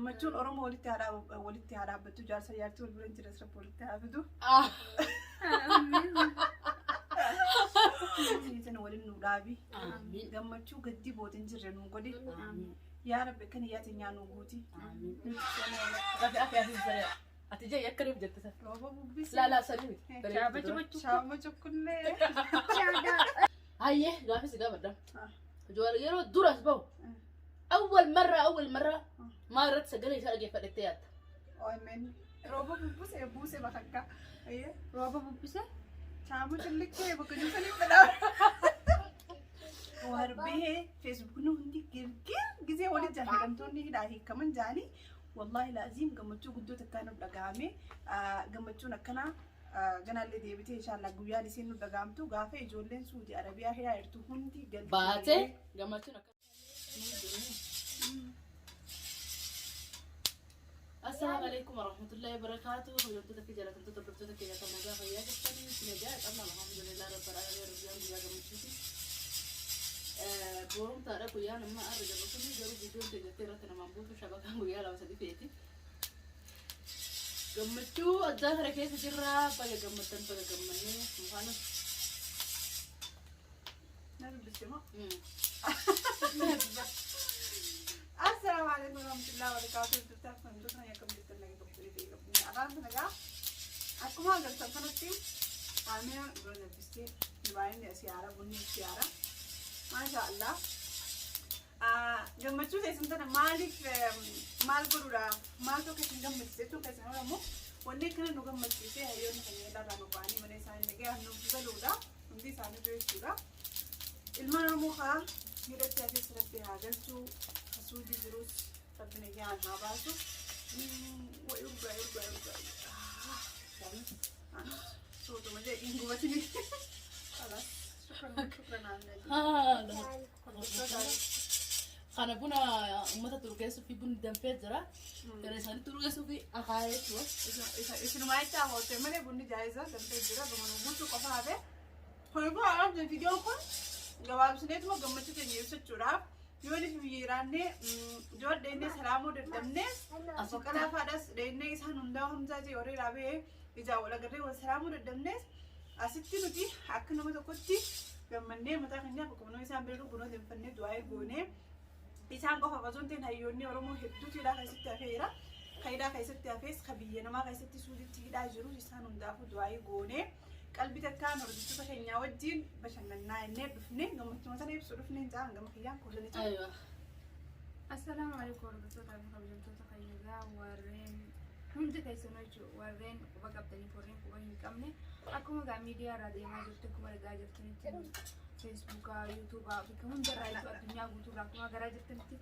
gammachuun Oromoo walitti haa dhaabbattu jaarsa yaartii wal bira hin jirre sirba walitti haa fidu. Isin waliin nu dhaabi. Gammachuu gaddii bootiin jirre nu godhi. Yaa Rabbi kan iyyaati nyaanuu guuti. Ati jee yakkareef jette sana. Rooba bubbisi. Laalaa sadii. Shaama cukkullee. Hayyee gaafis gaafadha. Yeroo duras bahu. أول مرة ما رد سجلي شارجي فدتيات. آمين. روبا بوسة بخكا. أيه. روبا بوسة. شامو شلك كي بكني سليم بلا. وهربيه فيسبوك نهندي كير جزء ولد جاهل توني راهي كمان جاني والله لازم قمتشو قدو تكانو دقامي قمتشو نكنا جنا اللي ديبتي إن شاء الله قويا لسينو دقامتو قافي جولين سعودي عربية هي إرتو هندي قلبي. باتة قمتشو نكنا. السلام عليكم ورحمة الله وبركاته. وجدتك جلت أنت تبرتك يا كم نجاح يا جسمي نجاح أما الحمد لله رب العالمين رجال يا جمشتي. بورم ترى كويا نما أرجع بسوني جرو فيديو تجتيرة أنا مبوط شبكة كويا لو سدي فيتي. جمشتو الظاهر كيس جرا بقى جمتن بقى جمني مخانة. نعم بسمع. السلام عليكم ورحمة الله وبركاته. تفتح فندقنا يا كم جت لنا دكتوري في كم أرام نجا. أكو ما قلت فنتي. عامل برد بستي. نباين يا سيارة بني سيارة. ما شاء الله. جمعتوا تيسمتنا مالك مال برورا مال تو كتير جمعتوا تو كتير نورمو. وني كنا نجمعتوا تيه هيون هني لا رانو باني من سان نجا هنو بزلودا. ندي سان تويسودا. المرمو خا. يرد يا سيسرة فيها جلسوا. سودي دروس ربنا يجعل هاباسو ويرجع صوته ما جاي ينقوتني خلاص شكرا على خانا بنا أمتا تركيسو في بن دمفيت زرا كريسان تركيسو في أخايت إيش نما يتعاو تمني بني جايزة دمفيت زرا بمنو بوتو كفا هذا هو يبغى أعرف الفيديو كون جواب سنيت ما قمت تجيب ستوراب يوني في يراني جود ديني سلامو ددمني أسوكلا فادس ديني إسحان هنداهم زاجي أوري رابي إذا ولا قدري وسلامو ددمني أسيتي نتي أكنو متوكتي جمني متى خنيا بكمنو إسحان بيرو بنو دمفني دعاء بوني إسحان قف فازون تين هيوني ورمو هدو تيلا خيست أفيرا خيدا خيست أفيس خبينا ما خيست سودي تيلا جرو إسحان هندافو دعاء بوني قلبي تكان ورجيتو تخينيا ودين بشننا النيب بفني قمت مثلا يبصروا فنين زان قم خيان كلنا أيوة. السلام عليكم ورحمة الله وبركاته. تخيلنا ورين هم تكيسوناجو ورين وبقبضني فورين وبين كمني أكون قاعد ميديا راديو ما جبتكم ولا قاعد جبتني فيسبوك يوتيوب بكم جرايتو الدنيا قلتوا لكم قاعد جبتني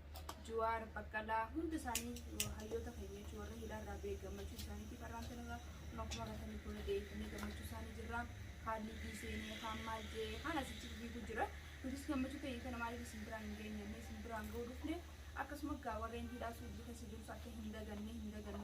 جوار بكلا هم تساني هيو تخيلنا جوار هيدا رابي قمتو ساني في فرانتنا نقوم بكتني كل ده إني قمتو ساني جرام خالي بيسيني خامل جي خانا سيتشي بيجرا وديس قمتو كي كنا مالي بسنتران جيني ني سنتران غورفني akkasuma gaawwareen hidhaa suudii keessa jiru akka hin daganne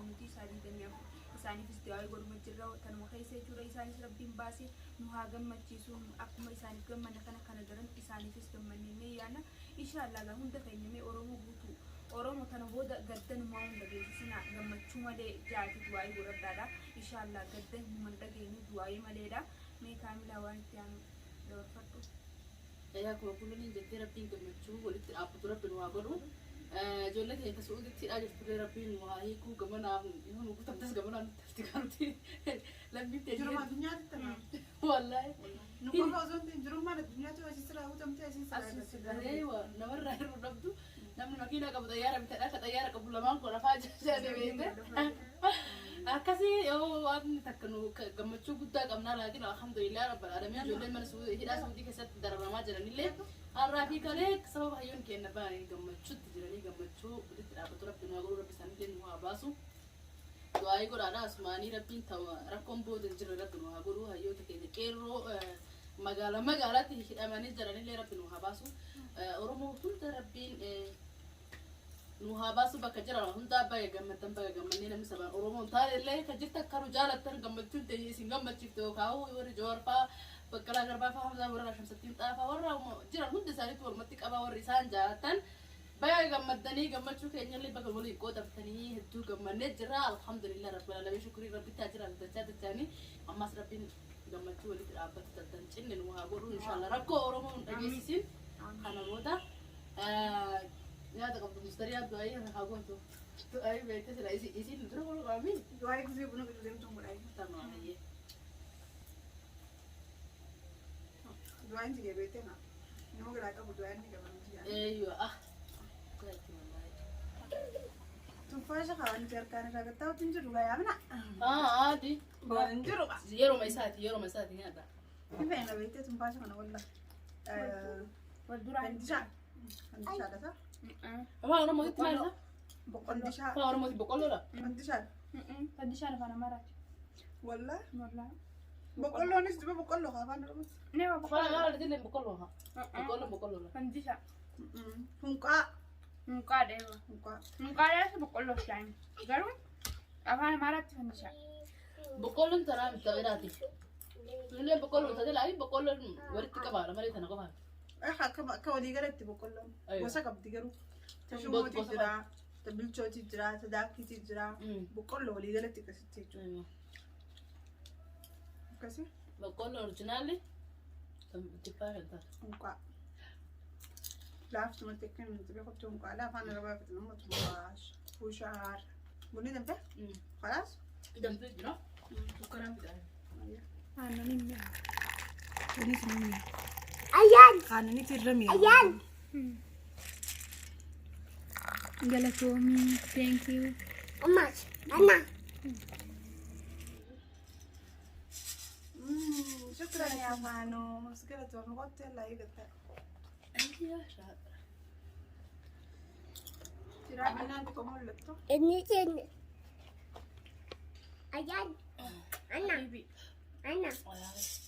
nuti isaanii danyaa isaaniifis daawii godhuma jirra kanuma keessa jechuudha isaanis rabbiin baasee nu haa gammachiisuun akkuma isaaniif gammanna kana daran isaaniifis gammannee yaana inshaallah hunda keenyamee oromoo guutuu oromoo kana booda gaddanumaa hunda geessisina gammachuu malee jaati du'aayii godhadhaadha inshaallah gaddan himan dhageenyu du'aayii maleedha mee kaamilaa waan itti aanu dabarfadhu. Yaa kuma kullin jettee rabbiin gammachuu walitti dhaabatu rabbiin waa godhu. جولة هي كسؤال كتير أجل في ربين وهاي كو كمان يهون وقت بس كمان أنا تفتكرتي لما بيجي جرو ما الدنيا تمام والله نقول أظن جرو ما الدنيا تبغى تسرع هو تمتى أساسا أيوة نمر رايح ربطو نمر مكينة قبل طيارة بتأخذ طيارة قبل ما نكون رفاجة جاني بيته أكاسي أو أبني تكنو كمتشو قدا كمنا لكن الحمد لله رب العالمين جولة من سود هنا سودي كسر درب ما جراني ليه الرافي كلك سبب هيون كأنه باني كمتشو تجراني كمتشو بدت رابط ربنا وقول رب سامدين واباسو دعائي قول أنا أسماني ربين توا ركم بود الجرا ربنا وقولوا هيو تكيد كيرو مقالة تيجي أماني جراني ليه ربنا واباسو أورمو كل ربين nuha basu baka jira hunda ba ya gamatan ba gamanni na misaba oromo tare le ka jirta karu jala tan gamatun te yin gamatun to ka o wori jorfa bakala garba fa hamza wora shamsatin ta fa wora jira hunda sari to matti qaba wori san jatan بيا جمدني جمدت شو كأني اللي بقول ولي قدر تاني هدو جمدني جرا الحمد لله رب العالمين شكري ربي تاجر على الدجاج الثاني أما ربي جمدت ولي ترابط تدنشين إنه هقولوا إن شاء الله ركو أورمون أجيسين أنا مودا يا ده قبل مستريات دعائي أنا هقول تو دعائي بيتي سلا إيسي ندرو ولا آمين دعائي كذي بنو كذي زين تقول أي تمام هي دعائي تيجي بيتنا نمو كذا كابو دعائي نيجي بنو أيوة كويس والله تنفاش خان تركان كذا تاو تنجرو يا منا عادي بنجرو يرو ما يساتي هذا كيف أنا بيتي تنفاش أنا ولا والدورة فندشة فندشة ده صح ما أنا ما قلت مالها فندشة فأنا ما بقول لا فندشة فديش عارف أنا مرات ولا والله بقول له نسبة بقول له خافان ربط نيوة فأنا ما أردت إني بقولها بقول لا فديش هنقا مقاد أيوة هنقا مقاد بقول له شاين قالوا أنا مرات فديش بقول أنت أنا متغيراتي اللي بقول أنت ده لا بقول وريت كبار ما ريت أنا كبار إيه كودي قرأت بقول له أيوة. وسكب تجرو تشوفه تجرا تبلشوا تجرا تداكي تجرا بقول له ولي قرأت كستي أيوة كسي بقول أوريجينالي تبقى هذا هنقا لا أفتح متكين من تبي خدت هنقا لا فانا ربع بتنام تبغاش وشعر بني دم خلاص إذا بتجرا وكلام كده أنا نمي وليس مني أيان أنا نيتي الرمي أيان Galatomi, thank you. Anna. شكرا يا مانو مسكرة ومغطي الله يقطع أيوة شاطرة ترى بناتكم ولدتوا Anything. Ayan. حبيبي Anna.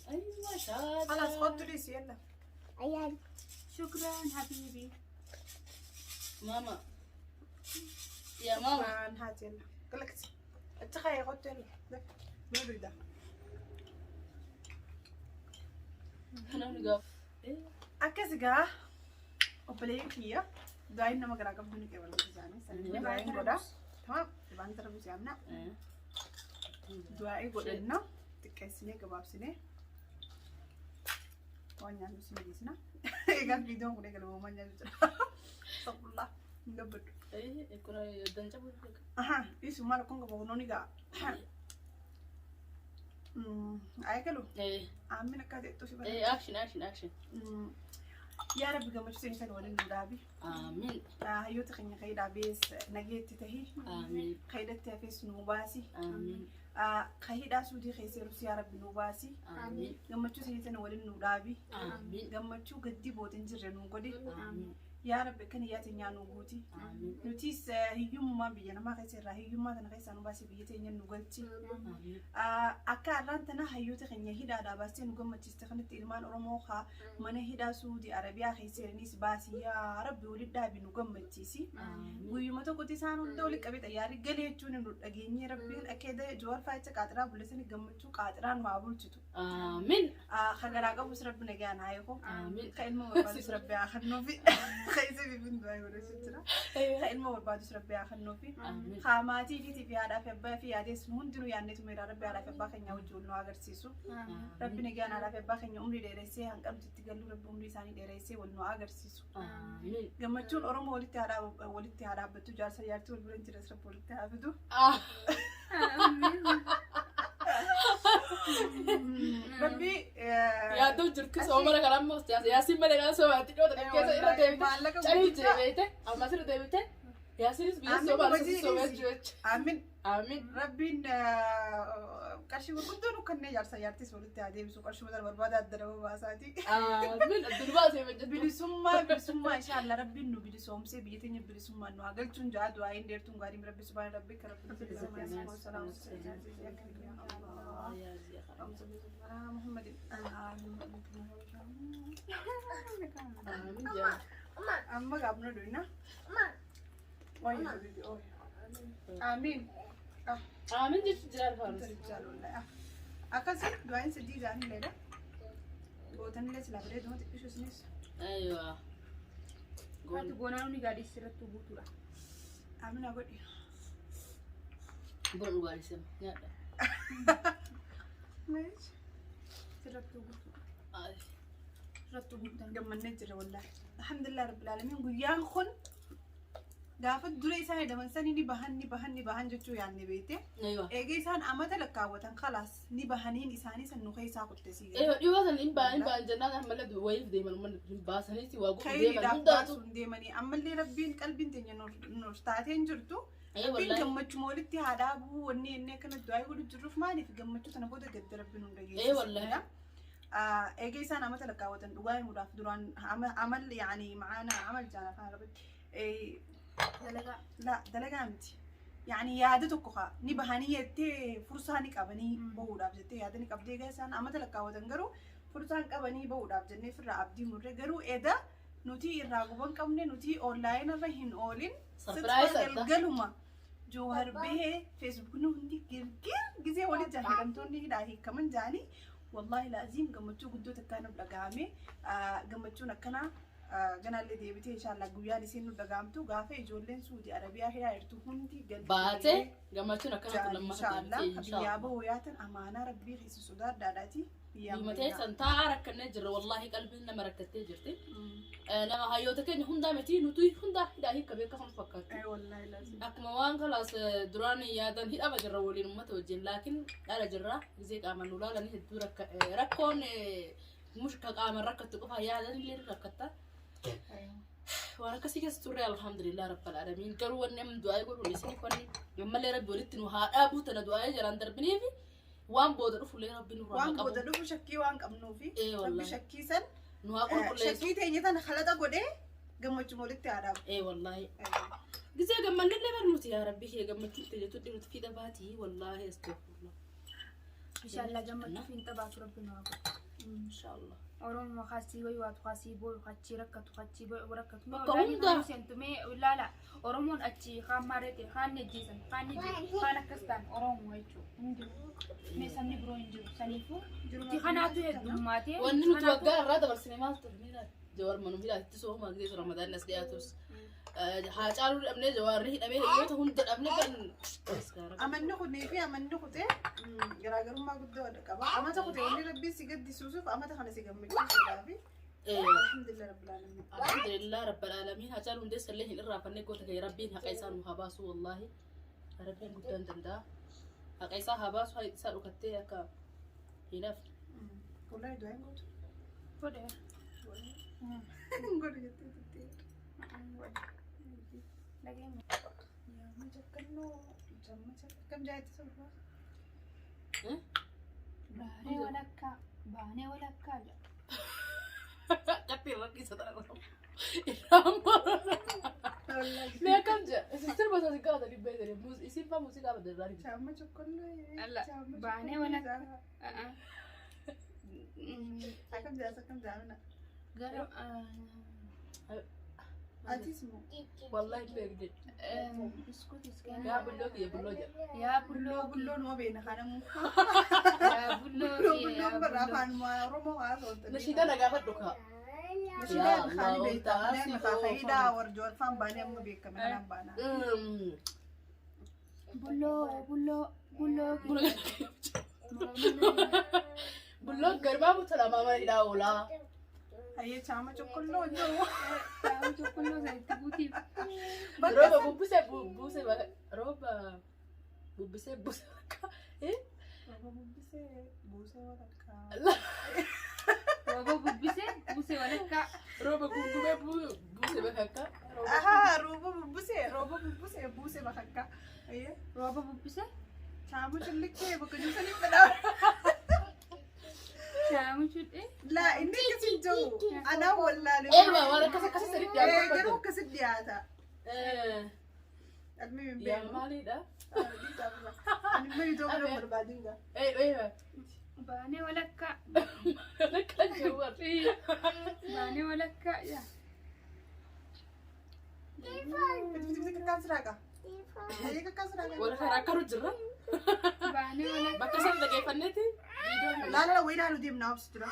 أيوة شاطرة خلاص خدوا لي يلا Ayan. شكرا حبيبي. ماما يا ماما شكرا هات يلا قلت التخيل خدوا يلا ما بريده أنا نقف akkasigaa obboleeyyan kiyya du'aayin nama garaa qabdu ni qeebalu isaanii sanni du'aayin godha tamam waan tara busi amna du'aa'ii godhanna xiqqeessinee gabaabsinee waan nyaannu si miidhisna eegaan viidiyoon kun eegala uumaa nyaatu jira saqullaa hin gabbadhu kuna danca buusuudha aha isu maal kun gaba kunooni gaa ayekalu amin akka ta'etu si bada action yaa rabbi gammachiisanii kan waliin nu dhaabi amiin hayyoota keenya ka'ii dhaabees nageetti tahii amiin ka'idatti hafees nu baasi amiin ka'idhaa suudii keesseerus yaa rabbi nu baasi amiin gammachuu sanii sana waliin nu dhaabi amiin gammachuu gaddii bootin jirre nu godhi amiin yaa rabbi kan iyyaa teenyaa nu guuti amiin nutis hiyyummaa biyya namaa keessa irraa hiyyummaa tana keessaa nu baasee biyya teenya nu galchi amiin akka har'aan tana hayyoota keenya hidhaadhaa baastee nu gammachiiste kanatti ilmaan oromoo haa mana hidhaa suudii arabiyaa keessa jiranis baasii yaa rabbi waliin dhaabi nu gammachiisi guyyuma tokkotti isaan hunda waliin qabee xayyaarri galee jechuun nu dhageenye rabbiin akkeeda joowar faayicha qaaxiraa bulleessanii gammachuu qaaxiraan waa bulchitu amiin hagaraa qabus rabbi nagaan haa eeko amiin ka ilma barbaadus rabbi haa kennuufi keessa bibiin du'aa godhachuu jira ka ilma barbaadus rabbi haa kennuufi haa maatii fi haadhaa fi abbaa fi yaadees hundinuu yaadneetu meedhaa rabbi haadhaa fi abbaa keenya wajjin nu agarsiisu rabbi nagaan haadhaa fi abbaa keenya umrii dheeressee hanqamtitti galuu rabbi umrii isaanii dheeressee wal nu agarsiisu gammachuun oromoo walitti haa dhaabbattu jaarsa jaartii wal bira hin jiras rabbi walitti haa fidu rabbi yaaduu jirtu soomara kanaan moostiyaas yaasin malee kan soomaatti dhiyoo ta'e keessa irra deebite calii deebite ammas irra deebite yaasinis biyya soomaatti soomaatti jechuudha amiin amiin rabbiin qarshii gurguddoo nu kanneen jaarsa jaartis walitti haa deebisu qarshii mataa barbaada adda dhaboo baasaati amiin addunyaa baasee hojjetu bilisummaa inshaallah rabbiin nu bilisoomsee biyya teenya bilisummaan nu haa galchuun ja'a du'aa hin deertuun gaarii rabbi subhaana rabbi kan rabbi bilisummaa محمد أما قابنا دوينا آمين آمين جت جلال فارس أكاسي دوين سدي جاني ليلا بوتن ليش لابري دوت إيش اسمه أيوة Ati goonaan ni gaadhi sirratti buutuudha. Amina godhi. Buna dhugaalisan nyaadha. Meesh. Sirratti buutuudha. Ay. Sirratti buutan. Gammannee jira wallahi. Alhamdulillah rabbil alamin guyyaan kun gaafa dura isaan hidhamansanii ni bahan jechuu yaadne beekte. Aywa. Eega isaan amata lakkaawwatan khalaas ni bahaniin isaanii san nu keessaa kuttesii. Aywa dhiyootan hin ba'an jennaan ammallee wayif deeman baasaniiti waa godhu deeman Khayriidhaaf hundaatu. baasuun deemanii ammallee rabbiin qalbiin teenya nuuf taateen jirtu. Aywa Rabbiin wallahi. gammachuu walitti haadhaa bu'uu wanni ennee kana du'aa godhu jirruuf maaliif gammachuu tana booda gadda rabbiin hunda geessisu. wallahi. Eega isaan amata lakkaawwatan dhugaa himuudhaaf duraan amal yaani macaana amal jaana faan rabbi. لا دلقا متي يعني يادتك خا نبهاني يتي فرصة نكابني بودا بجتي يادني كابدي جالسان أما تلقى ودنجرو فرصة نكابني بودا بجني في الرابدي مرة جرو إذا نوتي الراغبان كمني نوتي أونلاين الرهين أولين Surprise القلوما جوهر به فيسبوك نهندي كير جزء ولد جاهلم توني داهي كمان جاني والله لازم قمتشو قدو تكانو بلقامي قمتشو نكنا ganaallee deebitee inshallah guyyaan isin nu dhagaamtu gaafa ijoolleen Suudi Arabiyaa hiriirtu hundi Baate gammachuun akkana kun inshallah lammaffaa biyyaa booyaatan amaanaa rabbii keessa sodaadhaadhaati Himatee san taa'aa rakkannee jirra wallahi qalbiin nama rakkattee jirti. Nama hayyoota keenya hundaa miti nuti hundaa hidhaa hiikka beekamu fakkaatti. wallahi laazim Akkuma waan kalaas duraan yaadan hidhama jirra waliin uummata wajjin laakiin dhala jirra gisee qaaman nu laalanii hedduu rakkoon mushka qaaman rakkattu qofa yaadan illee rakkatta. Waan akkasii keessa turre alhamdulillah rabbil alamin garuu wanni amma du'aa godhu isini fanni ammallee rabbi walitti nu haa dhaabuu tana du'aa jiraan darbiniifi waan booda dhufu lee rabbi nu waan booda dhufu shakkii waan qabnuufi wallahi. rabbi shakkii san nu haa qulqulleessu. shakkii teenya tana khalaqa godhee gammachuu walitti haadhaa wallahi. Gisee gammannillee barnuuti yaa rabbi kee gammachuu ta'e jechuudha nuti fida baatii wallahi astaghfirullah. Inshallah gammachuu fi tabaatu rabbi nu haa Inshallah. Oromoo khasii wayi waatu khasii booyu khachii rakkatu rakkatu. Bakka hundaa. Sentumee ilaala Oromoon achi kaan maareete kaan nejjiisan kaan akkas ta'an Oromoo jechuudha. Mee sabni biroo hin jiru saniifuu jirutti kanaatu heddummaatee. Wanni nuti waggaa irraa dabarsine maal turmiidha? Jawar manuu bilaatti sooma gisee Ramadaan as dhiyaatus. Haa caaluu dhabnee jawaarri hidhamee hidhoota hunda dhabnee kan amanni kutee fi amanni kutee garaagarummaa guddaa wada qaba. Amata kutee inni rabbiin si gaddisuusuuf amata kana si gammachiisuudhaaf. Alhamdulillah rabbil alamin. Alhamdulillah rabbil alamin haa caaluu hundeessallee hin irraafannee goota kee rabbiin haqa isaa nu haa baasu wallahi. Rabbiin guddaan danda'a. Haqa isaa haa baasu haa isaa dhukattee akka hinaaf. Wallahi du'aa hin gootu. Godhe. Godhe jettee. Dhageenya. Yaa majakkannoo kam jaayatti soofaa. Baanee walakkaa jira. Qatti rakkisa ta'a. Mee akkam jira? Isin sirba isaa si gaafata dhibbee jedhee isin faa muuziqaa badarraa dhibbee. Caamma chokkoolloo. Baanee walakkaa. Akkam jaasa akkam jaamina. Gara Atis moo? Wallahi beekde. biskuutis Yaa bulloo kiyya bulloo jira. yaa Bulloo numa beena kanamu. yaa bulloo Bulloo bara afaan Oromoo haasawta. Nashiida na gaafadhu kaa. Nashiidaan kaanii beektaa. Nama faayidaa warjoo afaan baanee amma beekame kanaan baanaa. bulloo Bulloo garbaa buta lamaa mana hidhaa oolaa. Ayyee caama chokkoolloo jiru. yaa chokkoolloo sanitti guutiif Rooba bubbisee buusee rooba bubbisee buusee bakka. Rooba bubbisee buusee walakkaa. rooba bubbisee walakkaa Rooba gungumee buusee bakka. Ahaa rooba bubbisee buusee bakka. Ayyee rooba bubbisee caama callikkee bakka jirsanii fedhaa. shaamuchuudhee Laa inni akkasii jiru. Anaa wallaalee. Waan akkasii sirriitti yaadu. Garuu akkasii dhiyaata. Almi hin Yaa beeku. maaliidha? Ani marii ta'uu bira barbaadinga. baanee walakkaa Kan jawwar. baanee walakkaa yaa Bitti kakkaan siraaqa. Ayyee kakkaan siraaqa. Wal karaa karu jirra. baanee walakkaa Bakka sana dhageeffanneeti. Laala wayii laalu deemnaa obsi jira.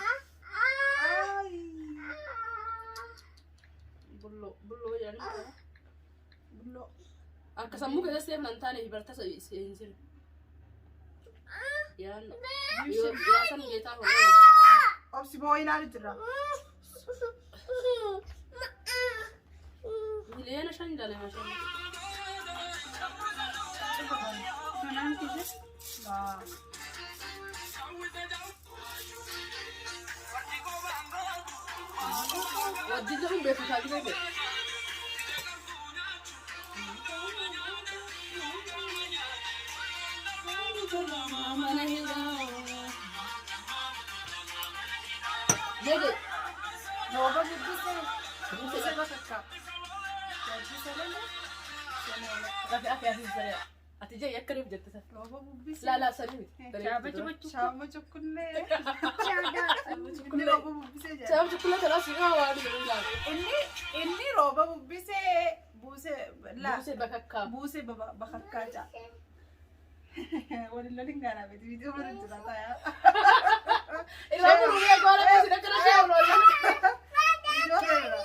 Bulloo jedhanii. Bulloo. Akka sammuu keessatti seef nan taane hibarta seensiru. Yaanno. Yoo san geetaa horaa. Obsi boo ilaalu jira. Miliyoona 5 dhala maashaa. Kanaan kise. Wajjin ta'uun beekumsaa gidee beeku. Dede. Rooba bubbisee. Bubbisee bakka. Bubbisee lele. Ati saree. Ati jee akkaniif jette sana. Rooba bubbisee. Laalaa sanii miti. Shaama chukkullee. Inni rooba bubbisee jedha. Shaama chukkullee kanaa si waan jiru laala. Inni rooba bubbisee buusee bakakkaa. Buusee bakakkaa jaa. Waliin loliin gaanaa beeti viidiyoo mana jira taa'aa. Ilaa muruulee goona keessi akkana shaama loolaa. Viidiyoo ta'eera.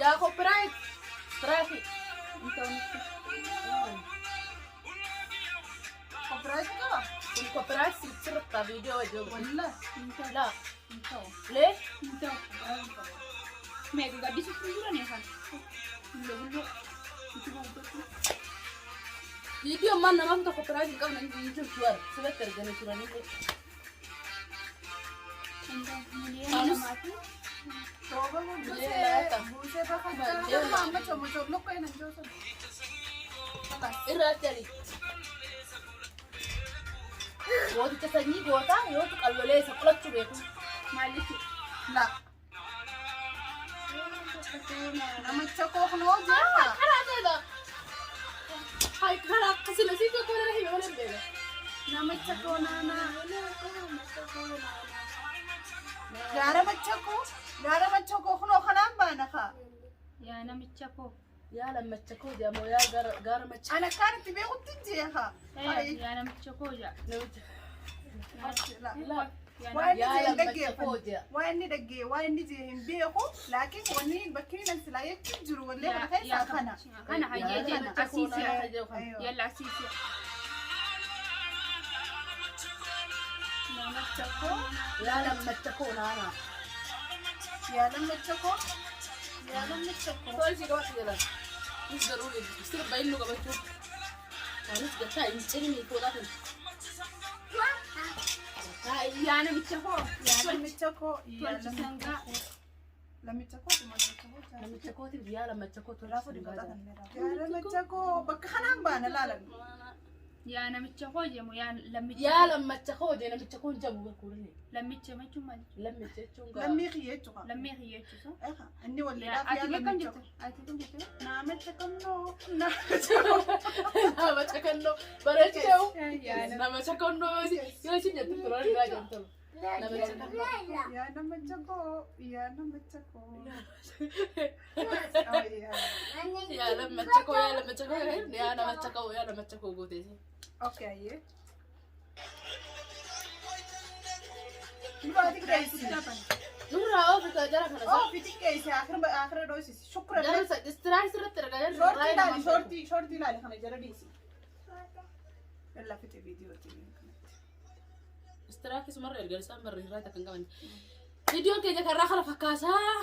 Jaa copyright. Traffic. Copyright qaba. Kun copyright sirriitti viidiyoo wajjin. Wallah. Laa. Lee. Meeqa gaddisuuf hin jiran yookaan? Bulloo. Viidiyoo maan namaaf tokko copyright hin qabne hin jirtu warra sirriitti arganii turanii. Miliyoona lamaati. Rooba bubbisee bakakkaa. Amma coomachoo kan hin joosan. Irraa jari. Gooticha sanyii gootaa yoo qallolee isa qolachuu beeku. Maaliif? La. Namicha kooknoo jira. Karaa ta'edha. Hai karaa akkasii lasii tokko irra hime malee beeka. Namicha koonaanaa. Gaara macha kooknoo kanaan baana kaa. Yaa namicha koo. Yaa lammacha koo jedhamu yaa gaara macha. Ana kaanitti beekutti jeeha. Yaa namicha koo jaa. Namicha. Waan inni dhaggee waan inni jee hin beeku laakiin wanni bakki inni silaa jechuun jiru wallee kana keessaa kana. Kana hayyee jenna asiisiya. Yalla asiisiya. Namicha koo. Yaa lammacha koo naana. Yaa namicha koo. Tolchi qabatu jedhan. Nis garuu sirba inni qabachuu. Anis gataa hin cimni fuudhatan. Yaa namicha koo. Namicha koo. Tolchi sangaa. Namicha koo. Namicha kootiif yaa lammacha koo tolchi sangaa. Yaa namicha koo bakka kanaan baana laalan. Yaa namicha koo jemu yaa lammicha. Yaa lammacha koo jee namicha koo hin jabu barkuudhani. Lammicha jechuun maali? Lammicha jechuun gaa. Lammii kiyyee jechuudha. Lammii kiyyee jechuudha. Inni wallee Ati yaa beekam namicha jettu? Ati beekam jettu? namicha kannoo. Namicha kannoo bareechuu. Namicha kannoo yoo isin jettu turan irraa jettu. Namicha kannoo. Yaa namicha koo. Yaa namicha koo. Yaa lammacha koo yaa lammacha koo yaa namicha koo yaa namicha koo gooteesi. Okay, ayyee. Nurraa xiqqeessi. Nurraa oofu jara kana. Oofi xiqqeessi akira dhoosisi. Shukura. Jara istiraay sirriitti argaa jirru. Shortii ilaali kana jara dhiisi. Yalla fite viidiyootii. Istiraay keessumarra erga isaan barreessaa takkan qaban. Viidiyoon keenya karraa kana fakkaataa.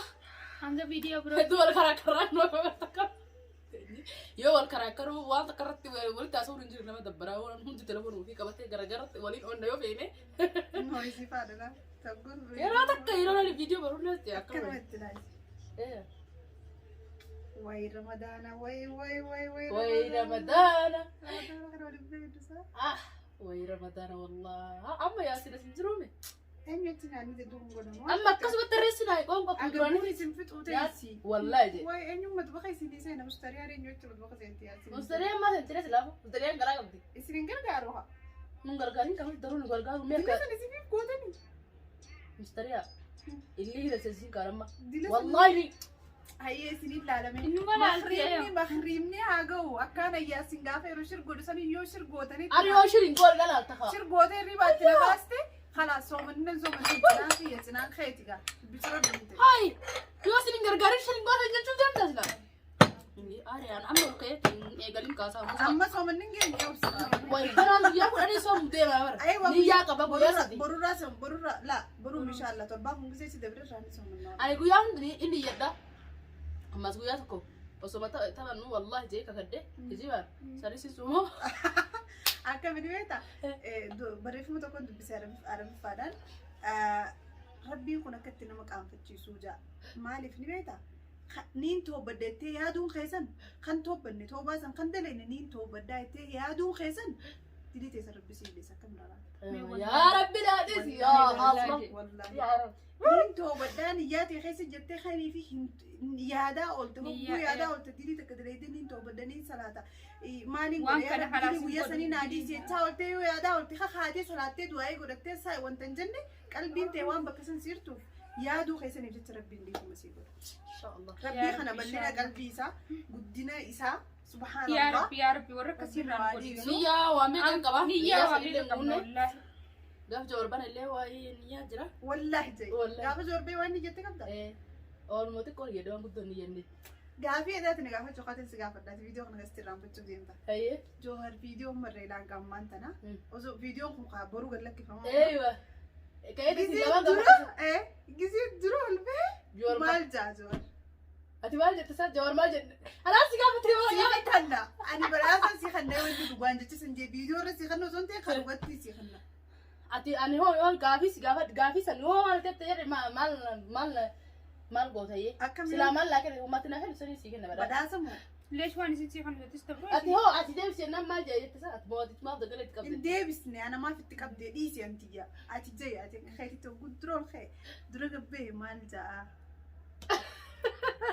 Hanga viidiyoo biroo. Hedduu wal karaa nuu takka. Yoo wal karaa waan takka irratti walitti haasa'uu hin jiru nama dabbaraa waan hundi telefoonii fi qabatee garagaratti waliin oonna yoo feene. Noisii faadha. Yeroo takka yeroo nani viidiyoo baruuletti akka Way Ramadana, way. Way Ramadana. Ah, way Ramadana wallah. Amma yaasina sin jiruume. Eenyutti naannoo dedduun godhamu. Amma akkasumatti reessinaa qoonqoo Agabuu isin fixuu ta'eesi. Wallahi je. Way eenyummaa bakka isin seena mustariyaa eenyutti bakka seenti yaasi. Mustariyaa ammaa seentire silaafu. Mustariyaan garaa qabdi. Isin gargaaru haa. Nun gargaarin kamar daruu nu gargaaru Dila meeqa. sana isiniif gootanii. Mustariyaa. Illee hira seesiin kaaramma. Dila Wallahi. hayyee isiniif laalame. Innuma laaltee. Mahriimni haa ga'u akkaan ayyaasin gaafa yeroo shirgoodhu san iyyoo shirgootanii. Ani yoo shirin gool dhalaa takaa. Shirgoota hirribaatti na baaste خلاص صومنا صنان في صنان خيتي قال بيصير بنتي هاي يوصل نقرقر شلون قال جنشوف جنب تسلا أنا عمرو كيف قالين كاسة أما صومنا نجي يوصل وأنا يا أنا صوم ديما مرة أيوة نيا كبا برو راسم برو لا برو إن شاء الله تربح ممكن زي دبر راني صومنا أنا يقول يوم إني يدا أما سوياتكم بس ما تبى نو والله جاي كده تجيبها ساريسي سومو أكمل بيتا بريف متكون بسعر عرب فادان ربي يكون كتنا مكان فتشي سوجا مالي في بيتا نين تو بدتي يا دون خيسن خن تو بني تو باسن خن دلين نين تو بدايتي يا دون خيسن تدي تسر بسيلي سكم دارا يا ربي لا تسي يا الله والله يا رب نين تو بداني ياتي خيسن جتي خيري في يادا قلت هو يادا قلت تدي تكدريدي نين تو بداني صلاة مالين قولي ويا سني نادي سيتا قلت يادا قلت خاتي صلاة دعاء قلت ساي وانتنجني قلبي توان بكسن سيرتو يا دو خيسن يجت ربي اللي هو مسيبه إن شاء الله ربي خنا بلنا قلبي إسا قدنا إسا سبحان الله يا ربي ورك كثير نيا وامي كان كبا نيا وامي كان والله قاف جوربان اللي هو نيا جرا والله جاي قاف جوربي وين جت قبضة إيه أول ما تقول يدوم بدون نيا قافي إذا تنقاف شو قاتل سقاف ده فيديو خنا استلام بتشوفين ده أيه جوهر فيديو مرة لان كم أنتنا وزو فيديو خم قابرو قال لك كيفما أيوة كيف تسلم درا إيه جزير درا البه جور مال جاجور أتبال جت سات جور ما جت أنا سقاف تبغى خنا أنا براسا سي خنا وين دوغان جت سنجي فيديو رسي خنا زونتي خروتي سي خنا أتي أنا هو قافي سقاف سن هو أنا تبتدي مال قوتي سلام الله كده وما تنافس سني سيكنا بداسة مو ليش وانا سيتي خلنا تستبرئ أتي هو أتي ديم سينا مال جاي تسات ما تقدر تقبل دي بسني أنا ما في تكب دي إيسي أنتيا أتي جاي أتي خيري تقول درون خير درون بيه مال جاء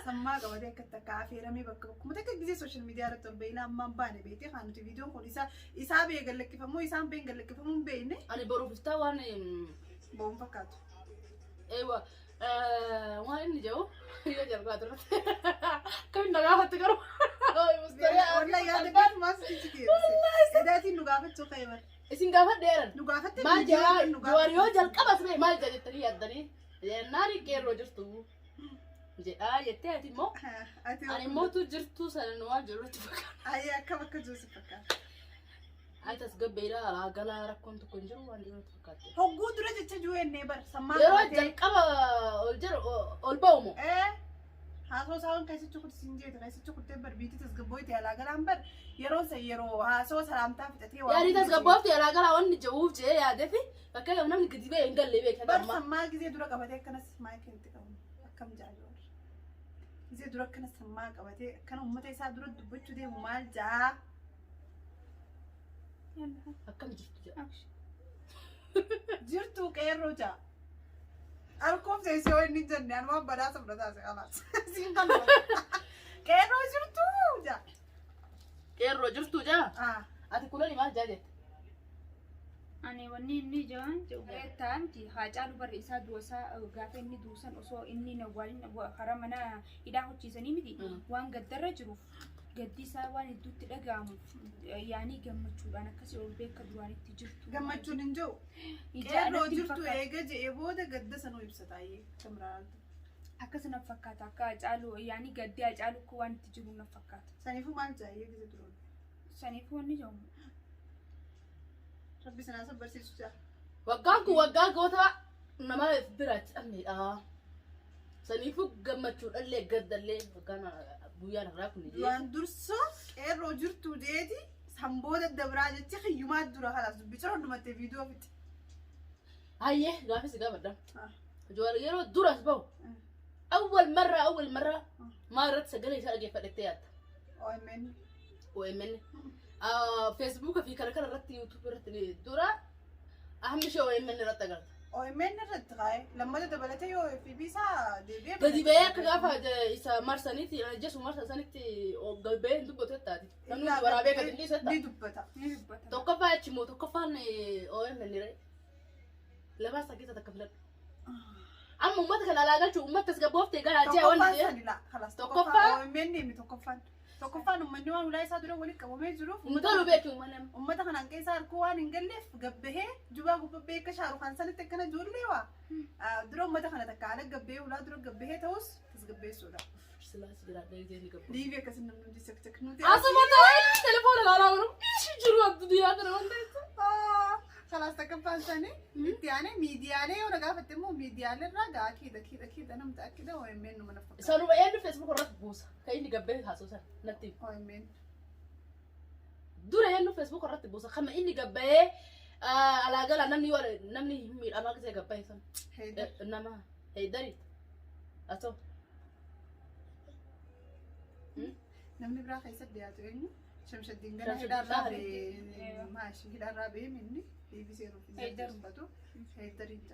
سما قبل كتكافي رمي بك متأكد جزء سوشيال ميديا رتول بينا أمم بانه بيتي خانو تي فيديو خون إسا بيقول لك كيف مو إسا بيقول لك كيف مو بينه أنا بروح استوى بوم فكاتو أيوة وين جو يجرب قادر كم نجاح تكرم والله يا دكان ما سكتي إذا تي نجاح تسوق خيبر إسين قافت ديرن نجاح ما جا جواريو جل كبس بيه ما جا جتري يدني ناري كير روجرتو جي يتأتي مو أنا مو تجرتو سنوات جرت فكر أيه كم كجوز فكر أي تسقط بيرا على قلا ركون تكونجرو وان جرت فكر هو قدرة تجوي النبر سما يروج كبا الجر البومو إيه هاسو ساون كيس تشوف سنجي كيس تشوف تبر بيتي تسقبويتي على قلام بر يرو سيرو هاسو سلام تافتتي يا ريت تسقبويتي على قلا وان جووف جي يا دفي فكان يوم نمن كذبة ينقل لي بيك بس سما كذي دورا قبتي كنا سما كنت كم جاجور كذي دورا كنا سما قبتي كانوا أمتي سا دورا دبوتشو دي مال جا أكم جرتو كيرو جا أركوب زي سوي نيجن أنا ما بدأت أبدا خلاص سينكمل كيرو جرتو جا كيرو جرتو جا أتقولني ما جاجت أنا وني نيجان تان تي حاجة لبر إسا دوسا غافي ني دوسان أسوا إني نوالين وخرمنا إذا هو تيزني مدي وان قدر جروف قدي سوان الدوت تلاقام يعني جمتشو أنا كسر البيك دواني تجرتو جمتشو ننجو كيرو جرتو إيجا جيبودا قد سنو يبسطاي كمرال أكسر نفكات أكا أجعلو يعني قدي أجعلو كوان تجرو نفكات سنيفو مال جاي يجي درون سنيفو نيجون ربي سناسب برسيسو جا وقاكو وتا نما برات أمي سنيفو جمتشو اللي قد اللي وكان بويا نراكم وان درسو كيرو جرتو ديدي سامبودا دبراجة تخي يومات درا خلاص بيشرح نمت فيديو فيت هاي غافي سجابة ده جواريرو درس بو أول مرة ما رد سجلي شارجي فلتيات ومن فيسبوك في كركر رت يوتيوب رت درا أهم شيء ومن رت قرد ومن رت غاي لما تدبلته يو في بيسا دبي بدي بيك غافا إذا مرسانيتي أنا جالس مرسانيتي وقلبي دبته تادي لأنه ورابي كتير ستا دبته توقفها تشمو توقفها أوه من اللي لما سكيت تكفلت أما أمتك أنا لا قلت أمتك تسقبوف تقال عجيا توقفان لا خلاص توقفان؟ توقفان مني توقفان ومن ولا يصادروا ولك وما يجروا مدلوا بيتهم ولا أمتك أنا كيسار كوان نقلف قبه جوا قبه شهر وخان سنة تكنا جولي وا درو أمتك أنا تكالك قبه ولا درو قبه توس تسقبه سودا سلاس جرا دايزين قبل ليبيا كسرنا من دي سكتك نوتي أصلا تليفون لا ورو إيش جروا الدنيا ترى خلاص تكفى ثاني يعني ميديالي ولا قافة تمو ميديالي الرجع أكيد أنا متأكدة ويمين من الفكرة صاروا بيان فيسبوك رات بوسا كأني قبل حاسوسا نتيم ويمين دورة يانو فيسبوك رات بوسا خما إني قبل على قال نمني همي أنا كذا قبل سام إنما هيدري أتو نمني براخ يسد يا تويني شمس الدين قال هيدا الرابي ماشي هيدا الرابي مني بيصيروا في هيدر بتو هيدر إنت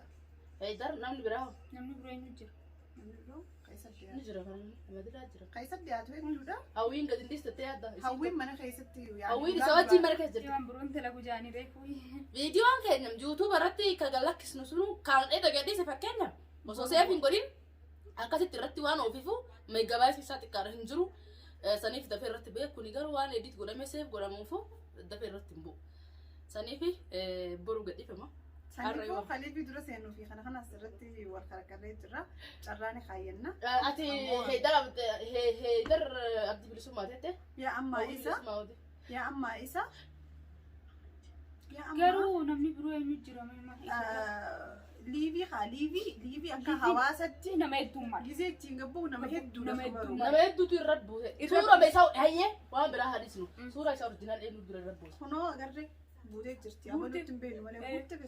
هيدر نمني براو نمني بروين نجر نمني برو قيسد يا نجرا ما أدري أجرا قيسد يا تويني جودا هاوين قد نديس تتيادا هاوين ما أنا قيسد تيو يعني هاوين سواتي مركز جرت يوم برون تلاقوا جاني ريفوي فيديو أنك نم يوتيوب راتي كجلك سنسونو كان إذا قاعد يسافكنا وسوسيا فينقولين أكاسي ترتي وانا وفيفو ما يجابايس يساتي كارهنجرو سنيف دفع رتبه كوني قالوا وانا إديت قولا مسيف قولا منفو دفع رتبه سنيفي برو قدي فما سنيفو خلي في درس إنه في خنا سرتي والخركرة ترى تراني خايننا أتي هيدر أبدي بلسو ما تته يا أما إيسا يا أما إيسا يا أما قالوا نمني بروين نجر ما ليفي أنك حواسة نما يدوم جزء تيجبو نما هدو نما يدو تيربو صورة بيساو هي وان برا هاديسنو صورة يساو رجال إنو تيربو هنا أقرب بودي ترتيا ولا تنبين ولا بودي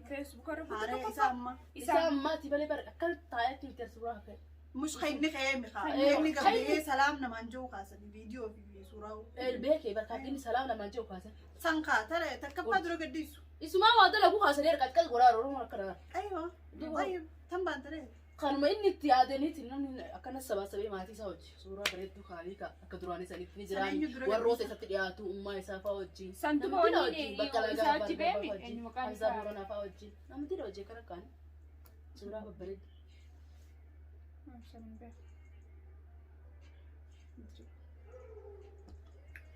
فيسبوك ربط هذا إسا أما تبالي بر أكل تايت تير صورة كه مش خيني خيمي خيني قبل سلام نمانجو خاصة فيديو في صورة البيك بركاتين سلام لما نجوا كاسة سانكا ترى تكبر درو قديسو اسمع وادا لابو خاصة ليه كاتكال قرار ورا كرار أيوة طيب تم بانتري كانوا ما إني تيادني تنين أكنا سبا ما تيساوج صورة بريتو خالي كدراني سنيت نجران وروت ستياتو أمي سافاوجي سانتو بوني يساعد بيمي إنه مكان زابورنا فاوجي نام تيروجي كركان صورة بريد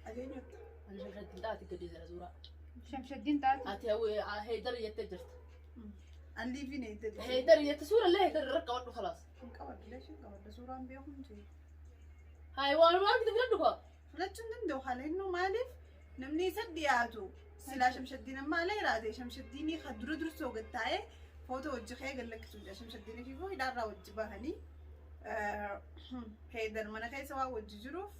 أجيني أنا شايفة تلاتي كدي زي صورة شمس الدين تات أتي هو هيدر يتجرت اللي في نيت هيدر يتصورة لا هيدر ركّا وده خلاص كواد ليش كواد صورة بيهم شيء هاي وانا ما كده بلاد دخا فلتشن دندو خالينه مالف نمني سدياتو سلا شمس الدين ما لا يرادي شمس الدين يخدرو درسو قطعه فوتو وجهه قال لك سوجا شمس الدين في فوق دارا وجبهني هيدر من كيسوا وججروف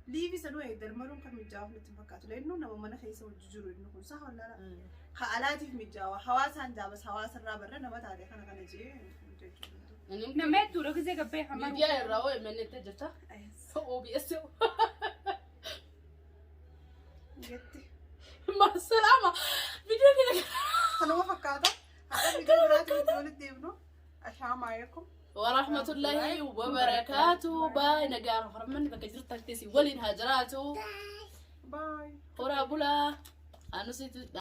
ليفي سنو هيدر مرون كم يجاوب لتفكاتو لانه نما من كيسوا وججرو انه صح ولا لا خالاتي في مجاوا حواسان جابس حواس الرابر نما تاري خنا جي نمت ورا كذا كبي حمار ميديا الراوي من نتجرتا هو بيسو جتي مع السلامة فيديو كده أنا ما فكرت هذا فيديو براتي بتقول تديبنو السلام عليكم ورحمة الله وبركاته باي نجار حرمني بكجرت تكتسي ولين هاجراتو باي ورا بولا أنا سيت